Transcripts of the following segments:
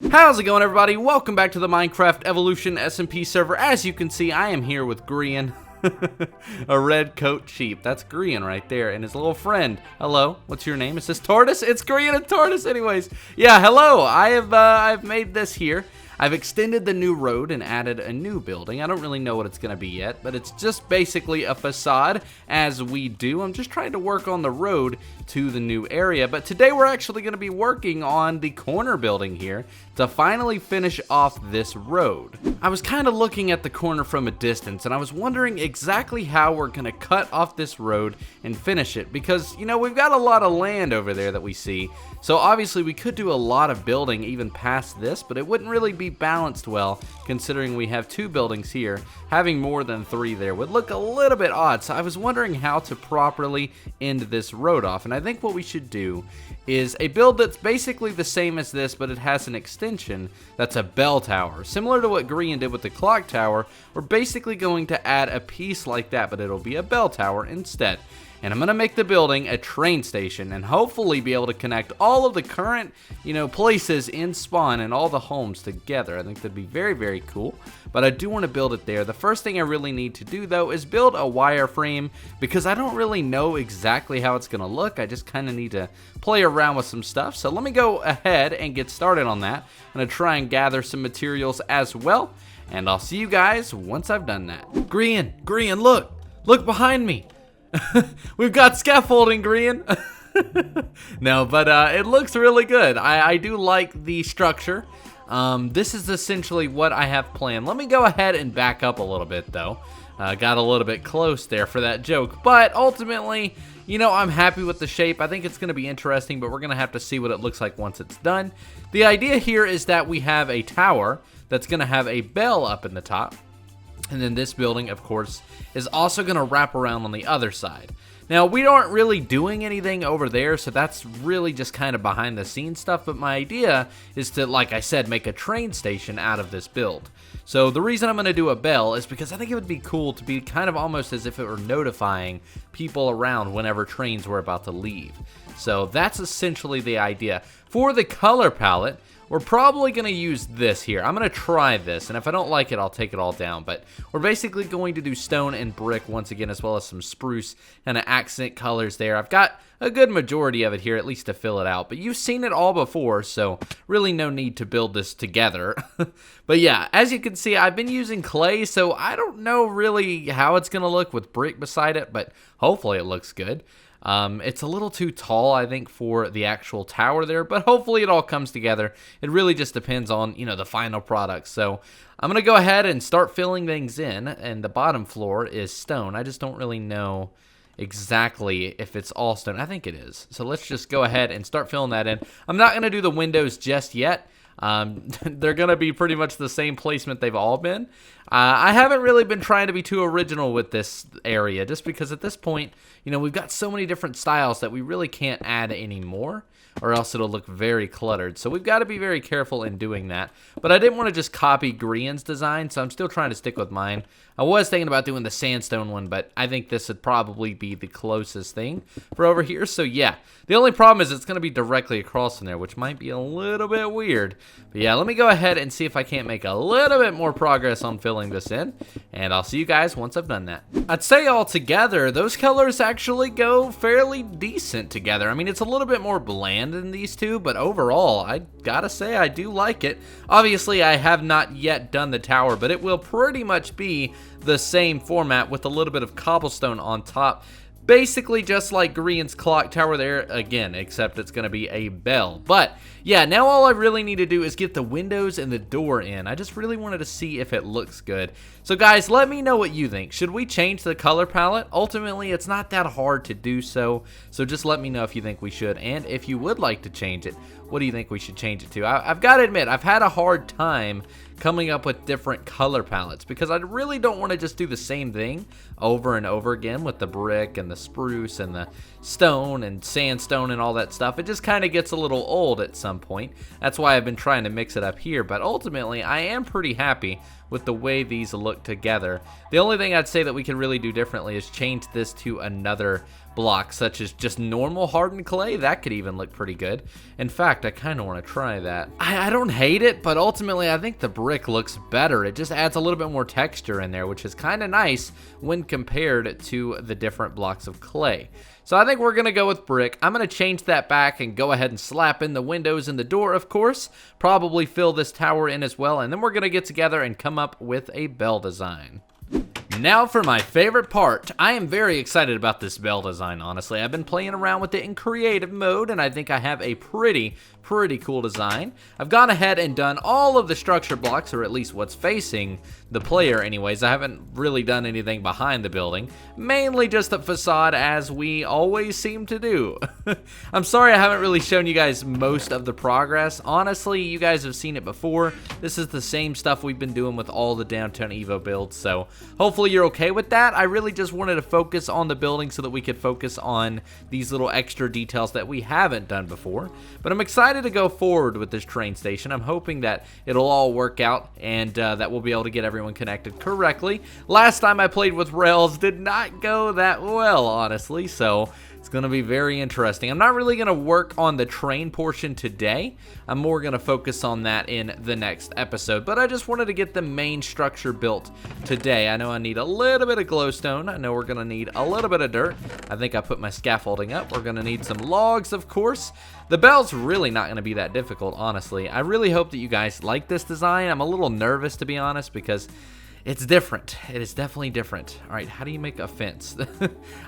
How's it going, everybody? Welcome back to the Minecraft Evolution SMP server. As you can see, I am here with Grian, a red coat sheep. That's Grian right there, and his little friend. Hello, what's your name? Is this Tortoise? It's Grian and Tortoise. Anyways, yeah, hello. I've made this here. I've extended the new road and added a new building. I don't really know what it's going to be yet, but it's just basically a facade, as we do. I'm just trying to work on the road to the new area, but today we're actually going to be working on the corner building here to finally finish off this road. I was kind of looking at the corner from a distance, and I was wondering exactly how we're going to cut off this road and finish it, because, you know, we've got a lot of land over there that we see, so obviously we could do a lot of building even past this, but it wouldn't really be balanced well, considering we have two buildings here. Having more than three there would look a little bit odd, so I was wondering how to properly end this road off, and I think what we should do is a build that's basically the same as this, but it has an extension that's a bell tower. Similar to what Grian did with the clock tower, we're basically going to add a piece like that, but it'll be a bell tower instead. And I'm going to make the building a train station and hopefully be able to connect all of the current, places in spawn and all the homes together. I think that'd be very, very cool. But I do want to build it there. The first thing I really need to do, though, is build a wireframe, because I don't really know exactly how it's going to look. I just kind of need to play around with some stuff. So let me go ahead and get started on that. I'm going to try and gather some materials as well. And I'll see you guys once I've done that. Grian, look! Look behind me! We've got scaffolding, Grian. No, but it looks really good. I do like the structure. This is essentially what I have planned. Let me go ahead and back up a little bit, though. Got a little bit close there for that joke, but ultimately, I'm happy with the shape. I think it's going to be interesting, but we're going to have to see what it looks like once it's done. The idea here is that we have a tower that's going to have a bell up in the top. And then this building, of course, is also going to wrap around on the other side. Now, we aren't really doing anything over there, so that's really just kind of behind the scenes stuff. But my idea is to, like I said, make a train station out of this build. So the reason I'm going to do a bell is because I think it would be cool to be kind of almost as if it were notifying people around whenever trains were about to leave. So that's essentially the idea. For the color palette, we're probably going to use this here. I'm going to try this, and if I don't like it, I'll take it all down. But we're basically going to do stone and brick once again, as well as some spruce and accent colors there. I've got a good majority of it here, at least to fill it out. But you've seen it all before, so really no need to build this together. But yeah, as you can see, I've been using clay, so I don't know really how it's going to look with brick beside it, but hopefully it looks good. It's a little too tall, I think, for the actual tower there, but hopefully it all comes together. It really just depends on, the final product. So I'm going to go ahead and start filling things in, and the bottom floor is stone. I just don't really know exactly if it's all stone. I think it is. So let's just go ahead and start filling that in. I'm not going to do the windows just yet. They're going to be pretty much the same placement they've all been. I haven't really been trying to be too original with this area, just because at this point, we've got so many different styles that we really can't add any more, or else it'll look very cluttered. So we've got to be very careful in doing that. But I didn't want to just copy Grian's design, so I'm still trying to stick with mine. I was thinking about doing the sandstone one, but I think this would probably be the closest thing for over here. So yeah, the only problem is it's going to be directly across from there, which might be a little bit weird. But yeah, let me go ahead and see if I can't make a little bit more progress on filling this in, and I'll see you guys once I've done that. I'd say altogether, those colors actually go fairly decent together. I mean, it's a little bit more bland than these two, but overall, I gotta say I do like it. Obviously, I have not yet done the tower, but it will pretty much be the same format with a little bit of cobblestone on top. Basically just like Grian's clock tower there again, except it's going to be a bell. But yeah, now all I really need to do is get the windows and the door in. I just really wanted to see if it looks good. So guys, let me know what you think. Should we change the color palette? Ultimately, it's not that hard to do so. So just let me know if you think we should. And if you would like to change it, what do you think we should change it to? I've got to admit, I've had a hard time coming up with different color palettes, because I really don't want to just do the same thing over and over again with the brick and the spruce and the stone and sandstone and all that stuff. It just kind of gets a little old at some point. That's why I've been trying to mix it up here, but ultimately I am pretty happy with the way these look together. The only thing I'd say that we can really do differently is change this to another blocks, such as just normal hardened clay. That could even look pretty good. In fact, I kind of want to try that. I don't hate it, but ultimately I think the brick looks better. It just adds a little bit more texture in there, which is kind of nice when compared to the different blocks of clay. So I think we're going to go with brick. I'm going to change that back and go ahead and slap in the windows and the door, of course. Probably fill this tower in as well, and then we're going to get together and come up with a bell design. Now for my favorite part. I am very excited about this bell design, honestly. I've been playing around with it in creative mode, and I think I have a pretty cool design. I've gone ahead and done all of the structure blocks, or at least what's facing the player anyways. I haven't really done anything behind the building. Mainly just the facade, as we always seem to do. I'm sorry I haven't really shown you guys most of the progress. Honestly, you guys have seen it before. This is the same stuff we've been doing with all the Downtown Evo builds, so hopefully you're okay with that. I really just wanted to focus on the building so that we could focus on these little extra details that we haven't done before. But I'm excited to go forward with this train station. I'm hoping that it'll all work out and that we'll be able to get everyone connected correctly. Last time I played with rails did not go that well, honestly, so it's going to be very interesting. I'm not really going to work on the train portion today. I'm more going to focus on that in the next episode, but I just wanted to get the main structure built today. I know I need a little bit of glowstone. I know we're going to need a little bit of dirt. I think I put my scaffolding up. We're going to need some logs, of course. The bell's really not going to be that difficult, honestly. I really hope that you guys like this design. I'm a little nervous, to be honest, because it's different. It is definitely different. All right, how do you make a fence?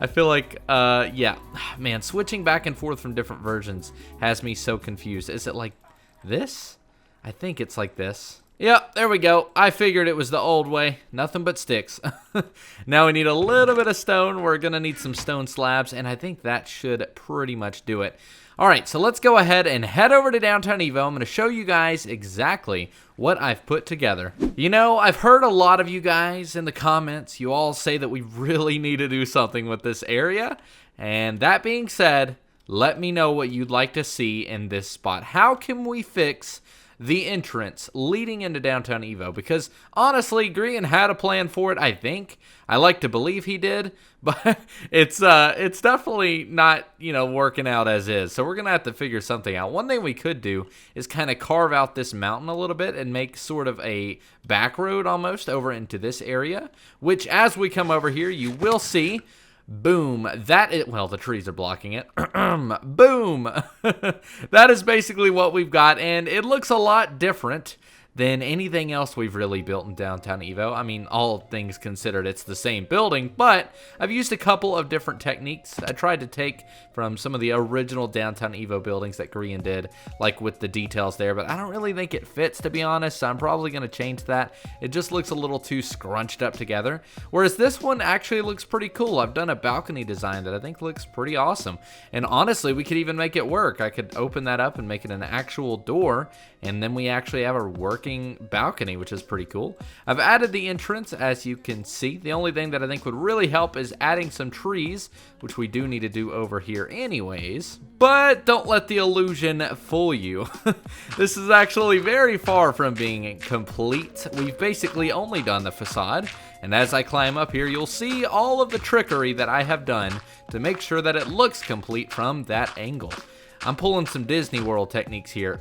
I feel like, yeah, man, switching back and forth from different versions has me so confused. Is it like this? I think it's like this. Yep, there we go. I figured it was the old way. Nothing but sticks. Now we need a little bit of stone. We're going to need some stone slabs, and I think that should pretty much do it. All right, so let's go ahead and head over to Downtown Evo. I'm going to show you guys exactly what I've put together. You know, I've heard a lot of you guys in the comments, you all say that we really need to do something with this area. And that being said, let me know what you'd like to see in this spot. How can we fix the entrance leading into Downtown Evo? Because honestly, Grian had a plan for it, I think. I like to believe he did, but it's definitely not, you know, working out as is. So we're going to have to figure something out. One thing we could do is kind of carve out this mountain a little bit and make sort of a back road almost over into this area, which as we come over here, you will see. Boom. That is, well, the trees are blocking it. Boom. That is basically what we've got, and it looks a lot different than anything else we've really built in Downtown Evo. I mean, all things considered, it's the same building, but I've used a couple of different techniques. I tried to take from some of the original Downtown Evo buildings that Grian did, like with the details there, but I don't really think it fits, to be honest, so I'm probably going to change that. It just looks a little too scrunched up together, whereas this one actually looks pretty cool. I've done a balcony design that I think looks pretty awesome, and honestly, we could even make it work. I could open that up and make it an actual door, and then we actually have a working balcony, which is pretty cool. I've added the entrance, as you can see. The only thing that I think would really help is adding some trees, which we do need to do over here anyways. But don't let the illusion fool you. This is actually very far from being complete. We've basically only done the facade, and as I climb up here, you'll see all of the trickery that I have done to make sure that it looks complete from that angle. I'm pulling some Disney World techniques here.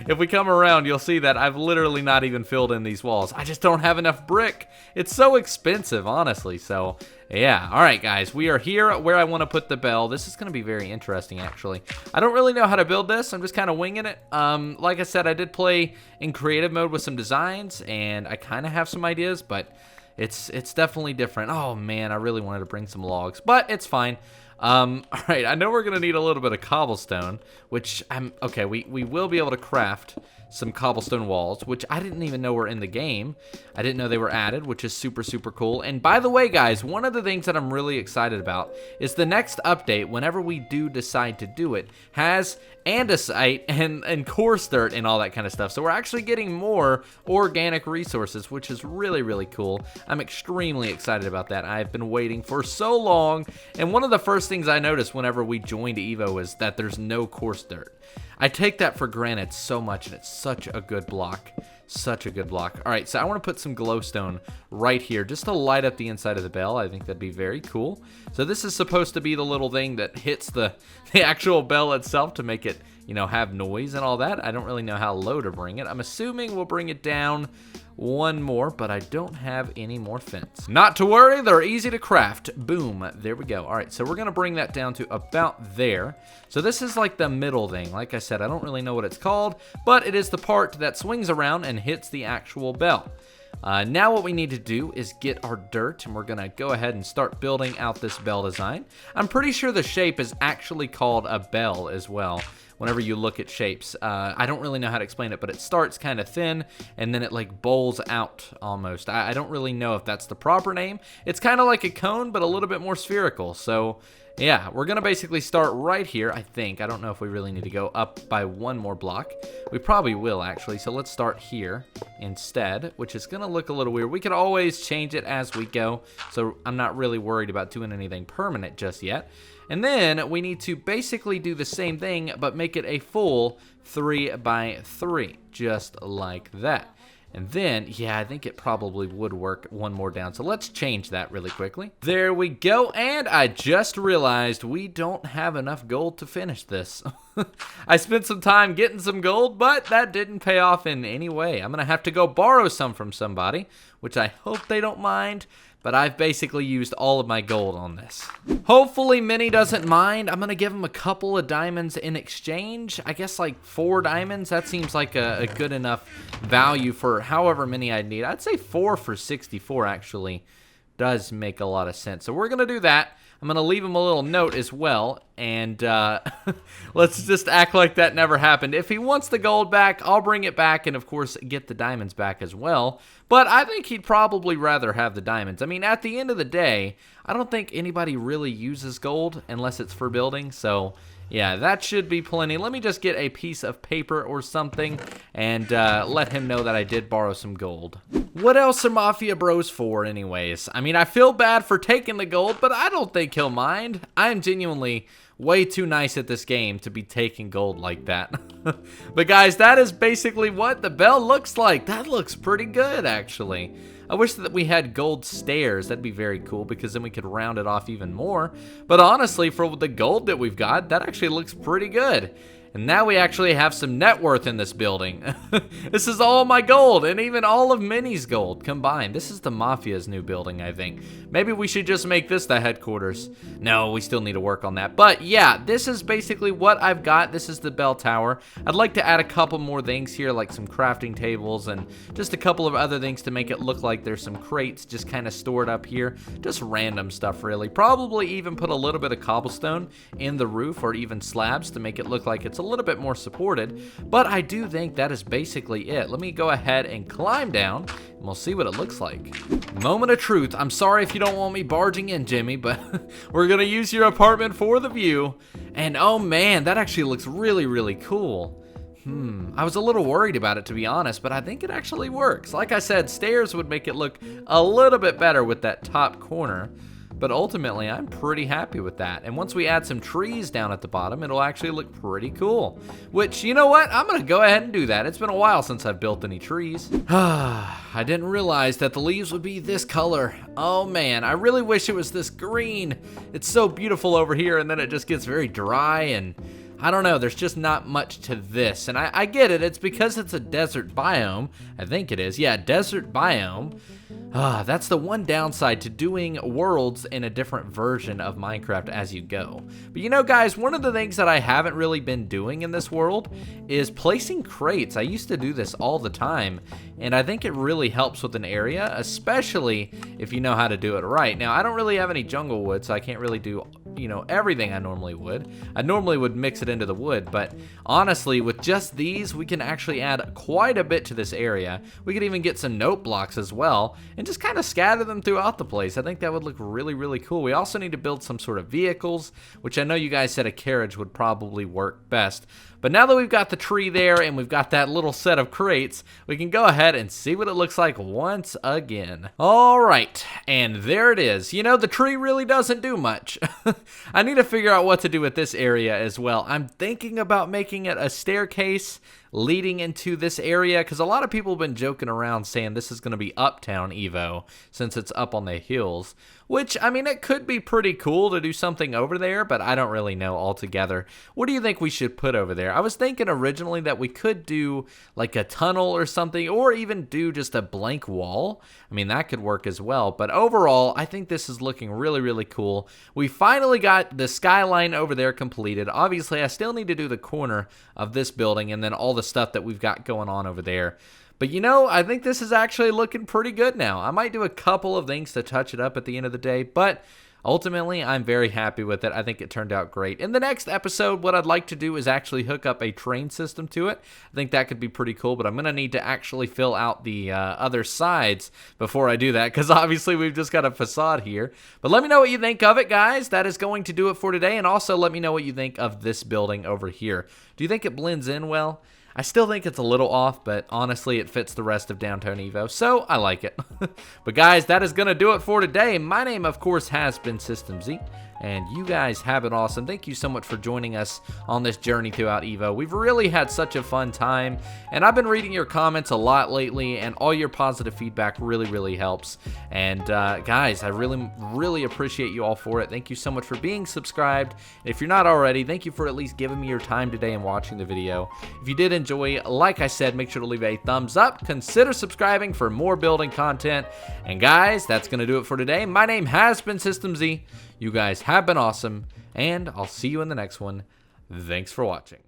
If we come around, you'll see that I've literally not even filled in these walls. I just don't have enough brick. It's so expensive, honestly. So, yeah. All right, guys. We are here where I want to put the bell. This is going to be very interesting, actually. I don't really know how to build this. I'm just kind of winging it. Like I said, I did play in creative mode with some designs, and I kind of have some ideas, but it's definitely different. Oh, man. I really wanted to bring some logs, but it's fine. All right, I know we're gonna need a little bit of cobblestone, which okay, we will be able to craft some cobblestone walls, which I didn't even know were in the game. I didn't know they were added, which is super cool. And by the way, guys, one of the things that I'm really excited about is the next update, whenever we do decide to do it, has andesite and coarse dirt and all that kind of stuff. So we're actually getting more organic resources, which is really cool. I'm extremely excited about that. I've been waiting for so long, and one of the first things I noticed whenever we joined Evo is that there's no coarse dirt. I take that for granted so much, and it's such a good block. Such a good block. All right, so I want to put some glowstone right here just to light up the inside of the bell. I think that'd be very cool. So this is supposed to be the little thing that hits the actual bell itself to make it, you know, have noise and all that. I don't really know how low to bring it. I'm assuming we'll bring it down one more, but I don't have any more fence. Not to worry, they're easy to craft. Boom, there we go. All right, so we're gonna bring that down to about there. So this is like the middle thing. Like I said, I don't really know what it's called, but it is the part that swings around and hits the actual bell. Now what we need to do is get our dirt, and we're gonna go ahead and start building out this bell design. I'm pretty sure the shape is actually called a bell as well. Whenever you look at shapes, I don't really know how to explain it, but it starts kind of thin and then it like bowls out almost. I don't really know if that's the proper name. It's kind of like a cone, but a little bit more spherical. So yeah, we're gonna basically start right here, I think. I don't know if we really need to go up by one more block. We probably will actually, so let's start here instead, which is gonna look a little weird. We could always change it as we go, so I'm not really worried about doing anything permanent just yet. And then we need to basically do the same thing, but make it a full 3 by 3, just like that. And then, yeah, I think it probably would work one more down. So let's change that really quickly. There we go. And I just realized we don't have enough gold to finish this. I spent some time getting some gold, but that didn't pay off in any way. I'm going to have to go borrow some from somebody, which I hope they don't mind. But I've basically used all of my gold on this. Hopefully Minnie doesn't mind. I'm gonna give him a couple of diamonds in exchange. I guess like 4 diamonds. That seems like a good enough value for however many I need. I'd say 4 for 64 actually does make a lot of sense. So we're gonna do that. I'm gonna leave him a little note as well, and let's just act like that never happened. If he wants the gold back, I'll bring it back and of course get the diamonds back as well. But I think he'd probably rather have the diamonds. I mean, at the end of the day, I don't think anybody really uses gold unless it's for building, so yeah, that should be plenty. Let me just get a piece of paper or something and let him know that I did borrow some gold. What else are Mafia Bros for anyways? I mean, I feel bad for taking the gold, but I don't think he'll mind. I am genuinely way too nice at this game to be taking gold like that. But guys, that is basically what the bell looks like. That looks pretty good, actually. I wish that we had gold stairs. That'd be very cool because then we could round it off even more. But honestly, for the gold that we've got, that actually looks pretty good. And now we actually have some net worth in this building. This is all my gold and even all of Minnie's gold combined. This is the Mafia's new building, I think. Maybe we should just make this the headquarters. No, we still need to work on that. But yeah, this is basically what I've got. This is the bell tower. I'd like to add a couple more things here, like some crafting tables and just a couple of other things to make it look like there's some crates just kind of stored up here. Just random stuff, really. Probably even put a little bit of cobblestone in the roof or even slabs to make it look like it's a little bit more supported, but I do think that is basically it. Let me go ahead and climb down and we'll see what it looks like. Moment of truth. I'm sorry if you don't want me barging in, Jimmy, but we're gonna use your apartment for the view. And oh man, that actually looks really, really cool. I was a little worried about it, to be honest, but I think it actually works. Like I said, stairs would make it look a little bit better with that top corner. But ultimately, I'm pretty happy with that. And once we add some trees down at the bottom, it'll actually look pretty cool. Which, you know what? I'm going to go ahead and do that. It's been a while since I've built any trees. I didn't realize that the leaves would be this color. Oh man, I really wish it was this green. It's so beautiful over here, and then it just gets very dry and I don't know, there's just not much to this. And I get it, it's because it's a desert biome. I think it is, yeah, desert biome. That's the one downside to doing worlds in a different version of Minecraft as you go. But you know guys, one of the things that I haven't really been doing in this world is placing crates. I used to do this all the time, and I think it really helps with an area, especially if you know how to do it right. Now, I don't really have any jungle wood, so I can't really do, you know, everything I normally would. I normally would mix it into the wood, but honestly, with just these, we can actually add quite a bit to this area. We could even get some note blocks as well, and just kind of scatter them throughout the place. I think that would look really, really cool. We also need to build some sort of vehicles, which I know you guys said a carriage would probably work best. But now that we've got the tree there and we've got that little set of crates, we can go ahead and see what it looks like once again. All right, and there it is. You know, the tree really doesn't do much. I need to figure out what to do with this area as well. I'm thinking about making it a staircase. leading into this area, because a lot of people have been joking around saying this is going to be Uptown Evo since it's up on the hills, which, I mean, it could be pretty cool to do something over there, but I don't really know altogether. What do you think we should put over there? I was thinking originally that we could do like a tunnel or something, or even do just a blank wall. I mean, that could work as well, but overall, I think this is looking really, really cool. We finally got the skyline over there completed. Obviously, I still need to do the corner of this building and then all the stuff that we've got going on over there. But you know, I think this is actually looking pretty good now. I might do a couple of things to touch it up at the end of the day, but ultimately, I'm very happy with it. I think it turned out great. In the next episode, what I'd like to do is actually hook up a train system to it. I think that could be pretty cool, but I'm going to need to actually fill out the other sides before I do that, because obviously we've just got a facade here. But let me know what you think of it, guys. That is going to do it for today, and also let me know what you think of this building over here. Do you think it blends in well? I still think it's a little off, but honestly, it fits the rest of Downtown Evo, so I like it. But guys, that is going to do it for today. My name, of course, has been System Z, and you guys have it awesome. Thank you so much for joining us on this journey throughout Evo. We've really had such a fun time, and I've been reading your comments a lot lately, and all your positive feedback really, really helps. And guys, I really, really appreciate you all for it. Thank you so much for being subscribed. If you're not already, thank you for at least giving me your time today and watching the video. If you did enjoy, like I said, make sure to leave a thumbs up. Consider subscribing for more building content. And guys, that's going to do it for today. My name has been System Z. You guys have been awesome, and I'll see you in the next one. Thanks for watching.